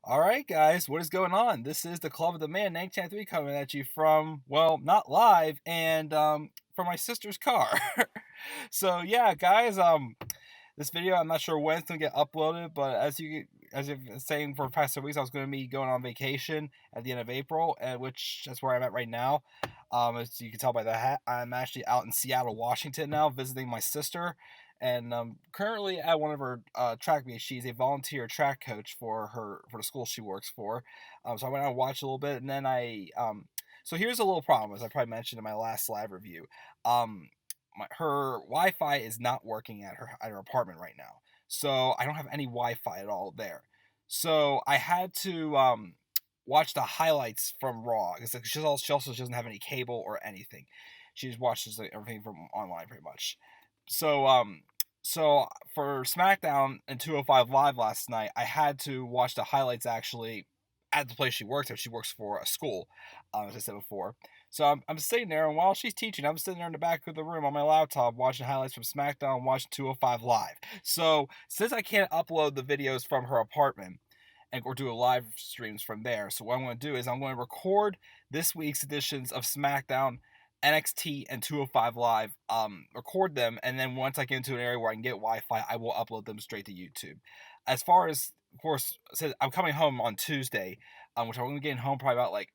All right, guys, what is going on? This is the Club of the Man, 1993, coming at you from, well, not live, and from my sister's car. So yeah, guys, this video I'm not sure when it's gonna get uploaded, but as you've been saying for the past 2 weeks, I was gonna be going on vacation at the end of April, and which that's where I'm at right now. As you can tell by the hat, I'm actually out in Seattle, Washington now, visiting my sister, and currently at one of her track meets. She's a volunteer track coach for the school she works for. So I went out and watched a little bit, and then so here's a little problem, as I probably mentioned in my last live review. Um, her Wi-Fi is not working at her apartment right now, so I don't have any Wi-Fi at all there. So I had to watch the highlights from Raw because she also doesn't have any cable or anything. She just watches everything from online pretty much. So so for SmackDown and 205 Live last night, I had to watch the highlights actually at the place she works at. She works for a school, as I said before. So I'm sitting there, and while she's teaching, I'm sitting there in the back of the room on my laptop watching highlights from SmackDown, watching 205 Live. So since I can't upload the videos from her apartment and or do a live streams from there, so what I'm going to do is I'm going to record this week's editions of SmackDown, NXT, and 205 Live, record them, and then once I get into an area where I can get Wi-Fi, I will upload them straight to YouTube. As far as, of course, so I'm coming home on Tuesday, which I'm going to get home probably about like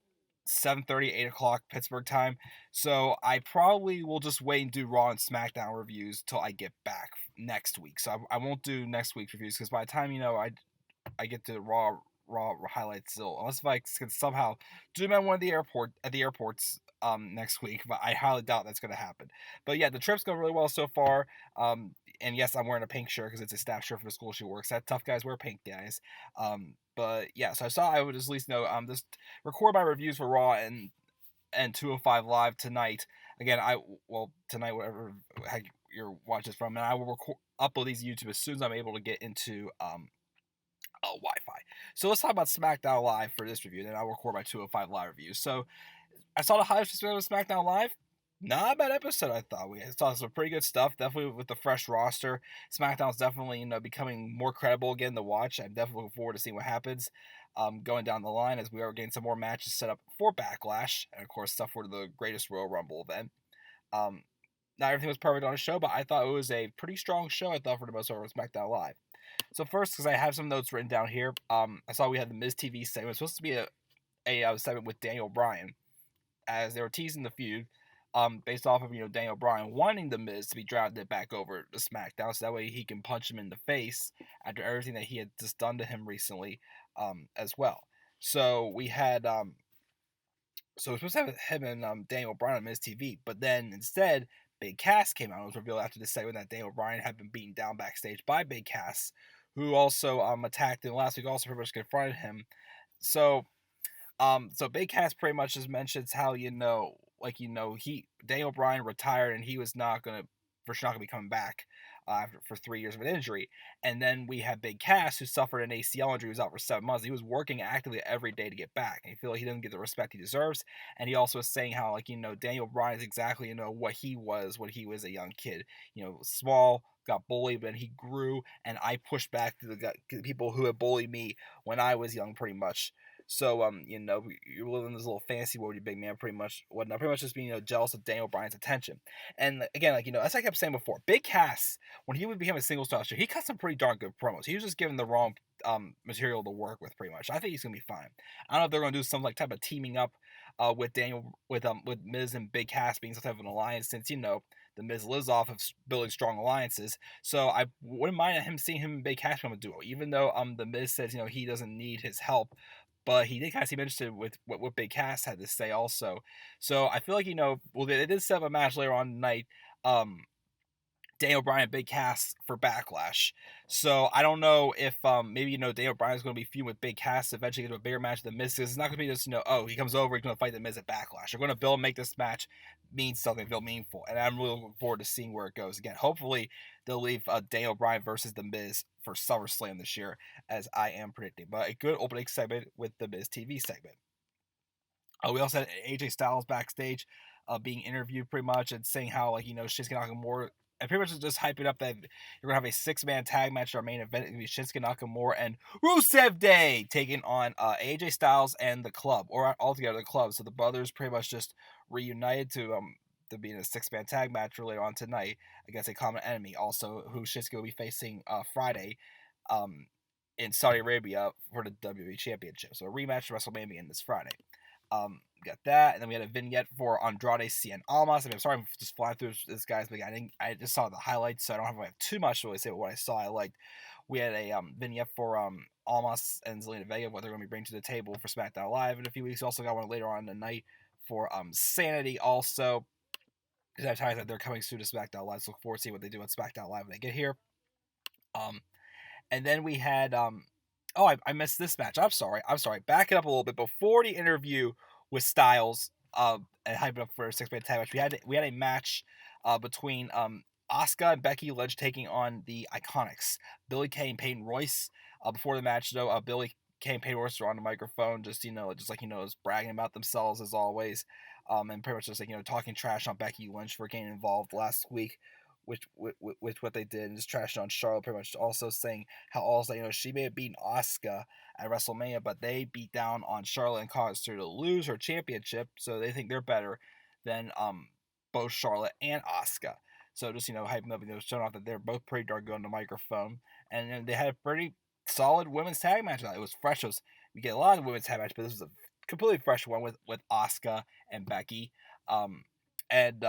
7:30, 8 o'clock Pittsburgh time. So I probably will just wait and do Raw and SmackDown reviews till I get back next week. So I won't do next week's reviews because by the time I get to Raw highlights still, unless if I can somehow do them at one of the airports next week, but I highly doubt that's going to happen. But yeah, the trip's going really well so far. And yes, I'm wearing a pink shirt because it's a staff shirt for the school she works at. Tough guys wear pink, guys. But yeah, so I saw I would at least know just record my reviews for Raw and 205 Live tonight. Again, tonight, whatever you're watching this from, and I will upload these to YouTube as soon as I'm able to get into Wi-Fi. So let's talk about SmackDown Live for this review, and then I'll record my 205 Live review. So I saw the highlights of SmackDown Live. Not a bad episode, I thought. We saw some pretty good stuff, definitely with the fresh roster. SmackDown's definitely, becoming more credible again to watch. I'm definitely looking forward to seeing what happens going down the line as we are getting some more matches set up for Backlash, and of course stuff for the Greatest Royal Rumble event. Um, Not everything was perfect on the show, but I thought it was a pretty strong show, I thought, for the most part, with SmackDown Live. So first, because I have some notes written down here, I saw we had the Miz TV segment. It was supposed to be a segment with Daniel Bryan, as they were teasing the feud, based off of Daniel Bryan wanting the Miz to be drafted back over to SmackDown, so that way he can punch him in the face after everything that he had just done to him recently, as well. So we had so we're supposed to have him and Daniel Bryan on Miz TV, but then instead Big Cass came out. It was revealed after the segment that Daniel Bryan had been beaten down backstage by Big Cass, who also attacked him last week. Also pretty much confronted him. So Big Cass pretty much just mentions how he Daniel Bryan retired and he was not gonna for sure not gonna be coming back for 3 years of an injury. And then we have Big Cass, who suffered an ACL injury, was out for 7 months. He was working actively every day to get back, and he feel like he doesn't get the respect he deserves. And he also was saying how Daniel Bryan is exactly what he was when he was a young kid. Small, got bullied, but he grew, and I pushed back to the people who had bullied me when I was young, pretty much. So, you're living in this little fantasy world, you big man, pretty much whatnot. Pretty much just being, jealous of Daniel Bryan's attention. And again, as I kept saying before, Big Cass, when he would become a single star, he cut some pretty darn good promos. He was just given the wrong material to work with, pretty much. I think he's gonna be fine. I don't know if they're gonna do some type of teaming up with Miz and Big Cass being some type of an alliance, since the Miz lives off of building strong alliances. So I wouldn't mind seeing him and Big Cass become a duo, even though the Miz says he doesn't need his help. But he did kind of seem interested with what Big Cass had to say also. So I feel like, well, they did set up a match later on tonight. Daniel Bryan and Big Cass for Backlash. So I don't know if maybe Daniel Bryan's going to be feuding with Big Cass to eventually get to a bigger match than Miz. It's not going to be just oh, he comes over, he's going to fight the Miz at Backlash. They're going to build make this match mean something, feel meaningful, and I'm really looking forward to seeing where it goes. Again, hopefully they'll leave Daniel Bryan versus the Miz for SummerSlam this year, as I am predicting. But a good opening segment with the Miz TV segment. We also had AJ Styles backstage, being interviewed pretty much and saying how Shinsuke Nakamura and pretty much just hyping up that you're gonna have a 6-man tag match. Our main event is gonna be Shinsuke Nakamura and Rusev Day taking on AJ Styles and the Club, or altogether the Club. So the brothers pretty much just reunited to be in a 6-man tag match later on tonight against a common enemy, also who Shinsuke will be facing Friday, in Saudi Arabia for the WWE Championship. So a rematch of WrestleMania in this Friday. We got that, and then we had a vignette for Andrade Cien Almas. I mean, I'm sorry, I'm just flying through this guy's, but I just saw the highlights, so I don't have too much to really say about what I saw. I liked. We had a vignette for Almas and Zelina Vega, what they're going to be bringing to the table for SmackDown Live in a few weeks. We also got one later on in the night for Sanity, also. Because I've times that they're coming soon to SmackDown Live, so look forward to see what they do on SmackDown Live when they get here. And then we had oh, I missed this match. I'm sorry. Back it up a little bit. Before the interview with Styles, and hyping up for a 6-man tag match, we had a match between Asuka and Becky Lynch taking on the Iconics, Billie Kay and Peyton Royce. Before the match, though, Billie Kay and Peyton Royce were on the microphone, just bragging about themselves as always, and pretty much just talking trash on Becky Lynch for getting involved last week. With what they did, and just trashing on Charlotte, pretty much also saying how also she may have beaten Asuka at WrestleMania, but they beat down on Charlotte and caused her to lose her championship, so they think they're better than both Charlotte and Asuka. So just hyping up and showing off that they're both pretty darn good on the microphone, and they had a pretty solid women's tag match. It was fresh. We get a lot of women's tag match, but this was a completely fresh one with Asuka and Becky, and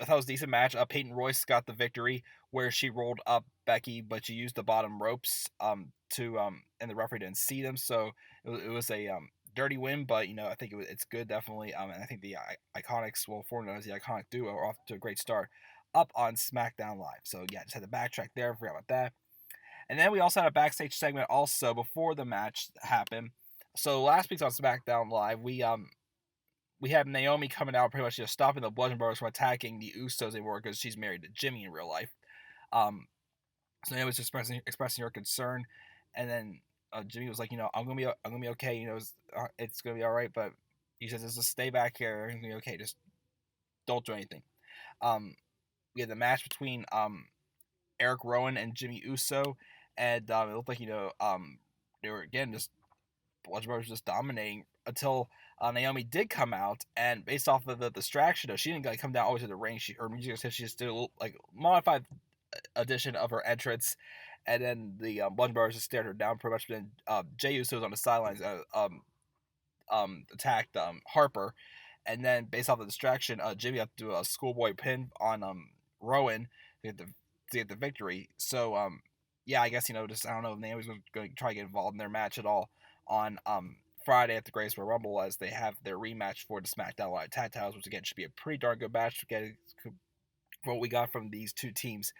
I thought it was a decent match. Peyton Royce got the victory where she rolled up Becky, but she used the bottom ropes to and the referee didn't see them, so it was a dirty win. But I think it's good, definitely. And I think the Iconics, well, formerly known as the Iconic Duo, are off to a great start up on SmackDown Live. So yeah, just had to backtrack there. Forgot about that. And then we also had a backstage segment also before the match happened. So last week's on SmackDown Live, we have Naomi coming out pretty much just stopping the Bludgeon Brothers from attacking the Usos anymore because she's married to Jimmy in real life. So Naomi's expressing her concern, and then Jimmy was like, I'm gonna be okay. It's gonna be all right. But he says, just stay back here. It's gonna be okay. Just don't do anything. We had the match between Eric Rowan and Jimmy Uso, and it looked like they were again just Bludgeon Brothers just dominating until Naomi did come out, and based off of the distraction, though, she didn't come down always to the ring. Her music said she just did a little modified edition of her entrance, and then the Bludgeon Brothers just stared her down pretty much. Then Jey Uso was on the sidelines, attacked Harper, and then based off the distraction, Jimmy had to do a schoolboy pin on Rowan to get the victory. So yeah, I guess just I don't know if Naomi's going to try to get involved in their match at all on Friday at the Greatest Royal Rumble, as they have their rematch for the SmackDown Live Tag Titles, which again should be a pretty darn good match for what we got from these two teams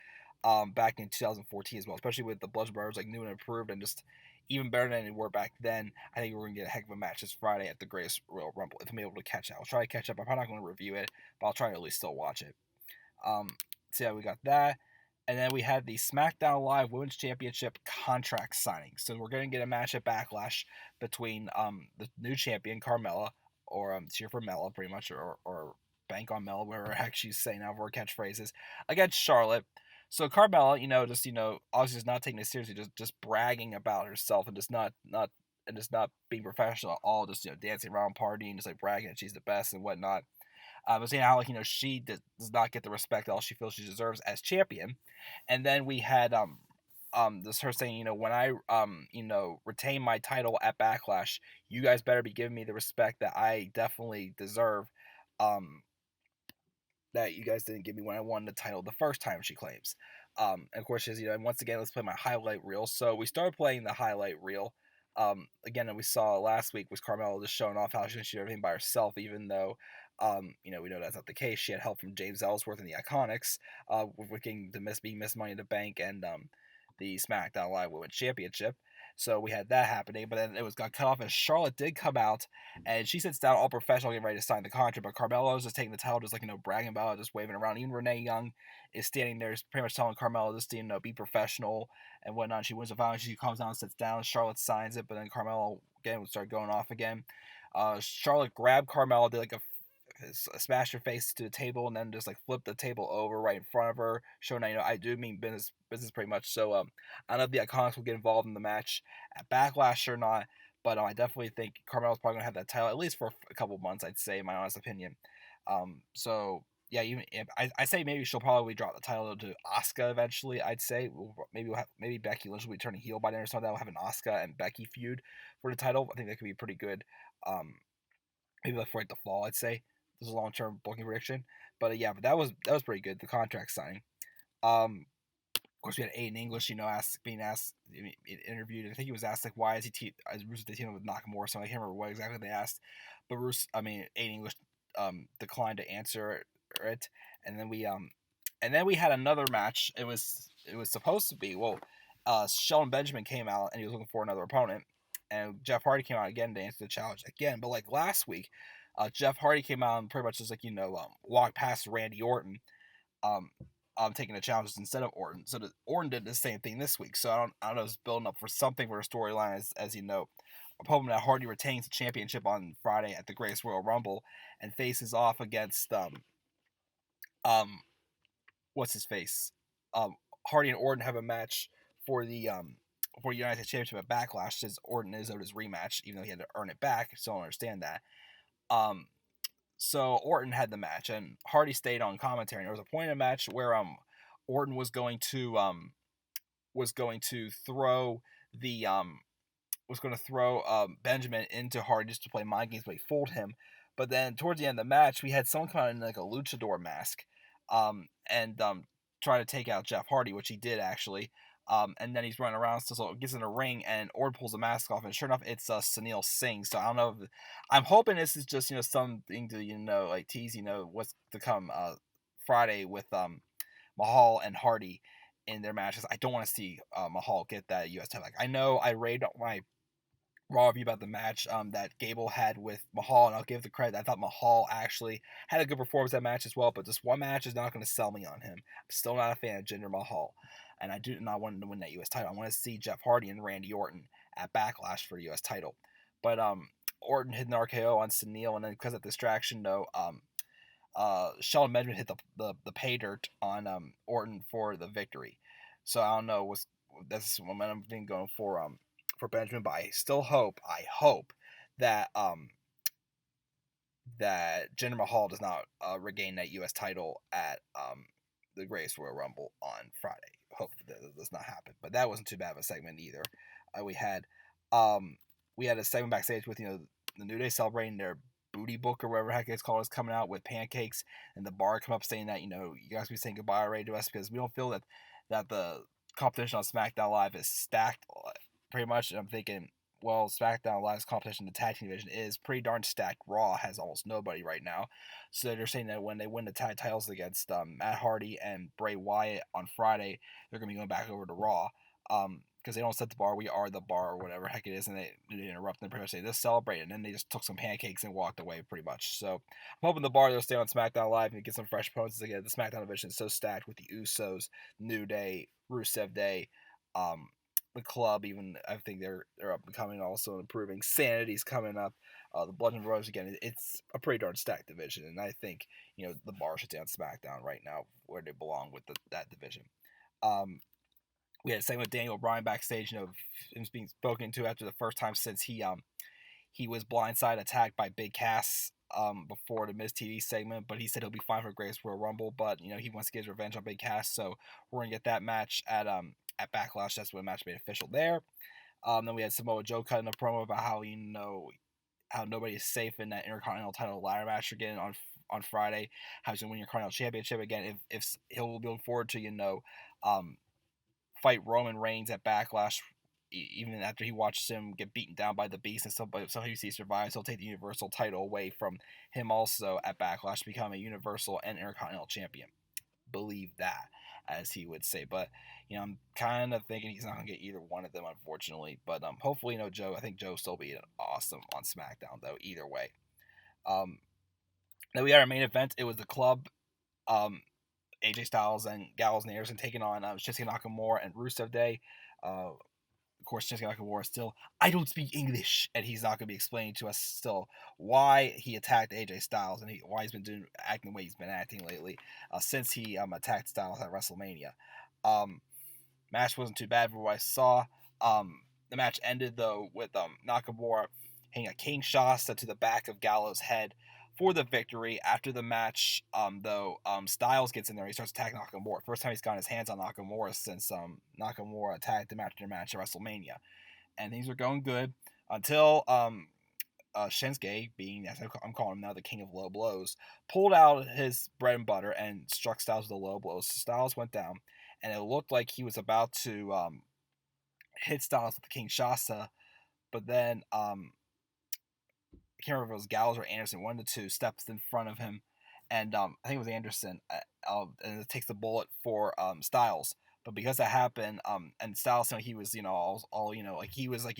back in 2014 as well, especially with the Bludgeon Brothers new and improved and just even better than they were back then. I think we're going to get a heck of a match this Friday at the Greatest Royal Rumble if I'm able to catch it. I'll try to catch up. I'm probably not going to review it, but I'll try to at least still watch it. So yeah, we got that. And then we had the SmackDown Live Women's Championship contract signing. So we're going to get a match at Backlash between the new champion, Carmella, or cheer for Mella, pretty much, or bank on Mella, whatever heck she's saying now for her catchphrases, against Charlotte. So Carmella, obviously is not taking it seriously, just bragging about herself and just not being professional at all, just dancing around, partying, just bragging that she's the best and whatnot. But saying how she does not get the respect that all she feels she deserves as champion. And then we had this her saying, when I retain my title at Backlash, you guys better be giving me the respect that I definitely deserve. That you guys didn't give me when I won the title the first time, she claims. And of course, she says, and once again, let's play my highlight reel. So we started playing the highlight reel. Again, that we saw last week was Carmella just showing off how she can do everything by herself, even though we know that's not the case. She had help from James Ellsworth and the Iconics, with getting being Miss Money in the Bank and the SmackDown Live Women's Championship. So we had that happening, but then it got cut off, and Charlotte did come out, and she sits down all professional, getting ready to sign the contract. But Carmella is just taking the title, just bragging about it, just waving around. Even Renee Young is standing there, pretty much telling Carmella just to be professional and whatnot. She wins the final. She comes down, sits down. Charlotte signs it, but then Carmella again would start going off again. Charlotte grabbed Carmella, did smash her face to the table and then just like flip the table over right in front of her, showing that I do mean business pretty much. So I don't know if the Iconics will get involved in the match at Backlash or not, but I definitely think Carmella's probably gonna have that title at least for a couple months. I'd say, in my honest opinion. So yeah, even if, I say maybe she'll probably drop the title to Asuka eventually. I'd say maybe Becky Lynch will be turning heel by then or something. That will have an Asuka and Becky feud for the title. I think that could be pretty good. Maybe like for like the fall, I'd say. This is a long term booking prediction, but yeah, but that was pretty good. The contract signing. Of course, we had Aiden English, being asked, interviewed. I think he was asked like, why is Rusev teaming up with Nakamura? So I can't remember what exactly they asked, but Aiden English, declined to answer it, and then we had another match. It was supposed to be Shelton Benjamin came out and he was looking for another opponent, and Jeff Hardy came out again to answer the challenge again. But like last week, Jeff Hardy came out and pretty much just like walked past Randy Orton, taking the challenges instead of Orton. So Orton did the same thing this week. So I don't know, it's building up for something for a storyline, as you know. I'm hoping that Hardy retains the championship on Friday at the Greatest Royal Rumble and faces off against what's his face? Hardy and Orton have a match for the United States Championship at Backlash, since Orton is owed his rematch, even though he had to earn it back. I still don't understand that. So Orton had the match, and Hardy stayed on commentary. And there was a point in the match where Orton was going to throw Benjamin into Hardy just to play mind games, but he fooled him. But then towards the end of the match, we had someone come out in like a luchador mask, and try to take out Jeff Hardy, which he did actually. And then he's running around, so gets in a ring, and Orton pulls the mask off, and sure enough, it's Sunil Singh. So I don't know. I'm hoping this is just something to like tease what's to come Friday with Mahal and Hardy in their matches. I don't want to see Mahal get that U.S. title. Like, I know I rated my Raw review about the match that Gable had with Mahal, and I'll give the credit. I thought Mahal actually had a good performance that match as well, but just one match is not going to sell me on him. I'm still not a fan of Jinder Mahal, and I do not want him to win that U.S. title. I want to see Jeff Hardy and Randy Orton at Backlash for the U.S. title. But Orton hit an RKO on Sunil, and then because of distraction, Shelton Benjamin hit the pay dirt on Orton for the victory. So I don't know that's the momentum thing going for Benjamin, but I hope that that Jinder Mahal does not regain that U.S. title at the Greatest Royal Rumble on Friday. Hope that does not happen. But that wasn't too bad of a segment either. We had a segment backstage with the New Day celebrating their booty book or whatever the heck it's called is coming out with pancakes, and the bar come up saying that you guys be saying goodbye already to us because we don't feel that the competition on SmackDown Live is stacked pretty much. And I'm thinking, well, SmackDown Live's competition, the tag team division, is pretty darn stacked. Raw has almost nobody right now, so they're saying that when they win the tag titles against Matt Hardy and Bray Wyatt on Friday, they're gonna be going back over to Raw. Because they don't set the bar, we are the bar, or whatever heck it is, and they interrupt them pretty much. They just celebrate, and then they just took some pancakes and walked away pretty much. So I'm hoping the bar will stay on SmackDown Live and get some fresh opponents again. The SmackDown division is so stacked with the Usos, New Day, Rusev Day, the Club. Even I think they're up and coming, also improving. Sanity's coming up. The Bludgeon Brothers again. It's a pretty darn stacked division, and I think the bar should stay on SmackDown right now where they belong with that division. We had a segment with Daniel Bryan backstage, him being spoken to after the first time since he was blindside attacked by Big Cass before the Miz TV segment, but he said he'll be fine for Greatest Royal Rumble, but he wants to get his revenge on Big Cass, so we're gonna get that match at Backlash. That's when the match made official there. Then we had Samoa Joe cutting a promo about how how nobody is safe in that Intercontinental title ladder match again on Friday. How he's gonna win your Intercontinental Championship again. If he'll be looking forward to fight Roman Reigns at Backlash, even after he watches him get beaten down by the Beast and somehow he survives, he'll take the Universal title away from him also at Backlash to become a Universal and Intercontinental Champion. Believe that, as he would say. But I'm kind of thinking he's not gonna get either one of them, unfortunately. But hopefully, Joe. I think Joe still be awesome on SmackDown though. Either way. Then we had our main event. It was the Club. AJ Styles and Gallows and Anderson taking on Shinsuke Nakamura and Rusev Day. Of course, Shinsuke Nakamura still, I don't speak English, and he's not going to be explaining to us still why he attacked AJ Styles and why he's been acting the way he's been acting lately since he attacked Styles at WrestleMania. Um, Match wasn't too bad for what I saw. The match ended though with Nakamura hitting a King Shasta to the back of Gallows' head for the victory. After the match, Styles gets in there. He starts attacking Nakamura. First time he's gotten his hands on Nakamura since Nakamura attacked him after the match at WrestleMania, and things were going good until Shinsuke, being as I'm calling him now, the king of low blows, pulled out his bread and butter and struck Styles with a low blow. So Styles went down, and it looked like he was about to hit Styles with the King Shasta, but then I can't remember if it was Gallows or Anderson, one of the two steps in front of him, and I think it was Anderson, and it takes the bullet for Styles. But because that happened, and Styles, he was, all like he was like,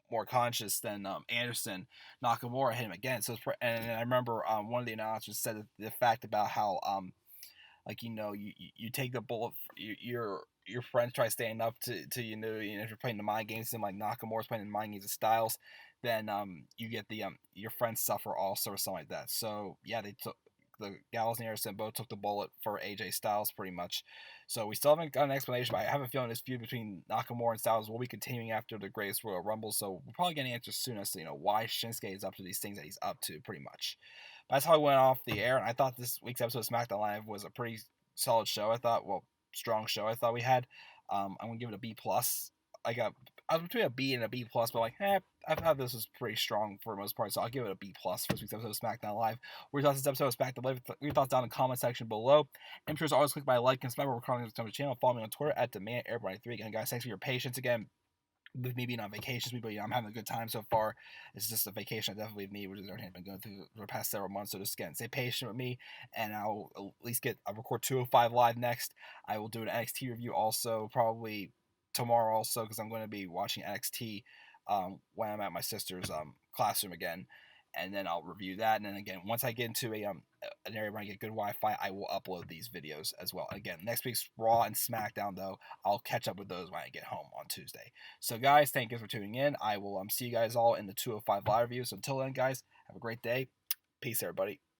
more conscious than Anderson, Nakamura hit him again. So, and I remember one of the announcers said the fact about how like you take the bullet, your friends try standing up to if you're playing the mind games and like Nakamura's playing the mind games of Styles, then you get the your friends suffer also or something like that. So yeah, they took the Gallows and Anderson both took the bullet for AJ Styles pretty much. So we still haven't got an explanation, but I have a feeling this feud between Nakamura and Styles will be continuing after the Greatest Royal Rumble. So we're probably getting answers soon as to why Shinsuke is up to these things that he's up to pretty much. But that's how I went off the air, and I thought this week's episode of SmackDown Live was a pretty solid show. I thought, strong show. I thought we had. I'm gonna give it a B plus. I was between a B and a B plus, but I thought this was pretty strong for the most part, so I'll give it a B plus for this week's episode of SmackDown Live. What are your thoughts on this episode of SmackDown Live? Your thoughts down in the comment section below. And sure as always, click my like and subscribe. We're calling this channel. Follow me on Twitter at DemandAirBody3. Again, guys, thanks for your patience again. With me being on vacations, but I'm having a good time so far. It's just a vacation I definitely need, which is everything I've been going through for the past several months. So just again, stay patient with me, and I'll at least I'll record 205 live next. I will do an NXT review also, probably tomorrow also, because I'm going to be watching NXT when I'm at my sister's classroom again, and then I'll review that. And then again, once I get into an area where I get good Wi-Fi, I will upload these videos as well. Again, next week's Raw and SmackDown though, I'll catch up with those when I get home on Tuesday. So guys, thank you for tuning in. I will see you guys all in the 205 live review. So until then, guys, have a great day. Peace, everybody.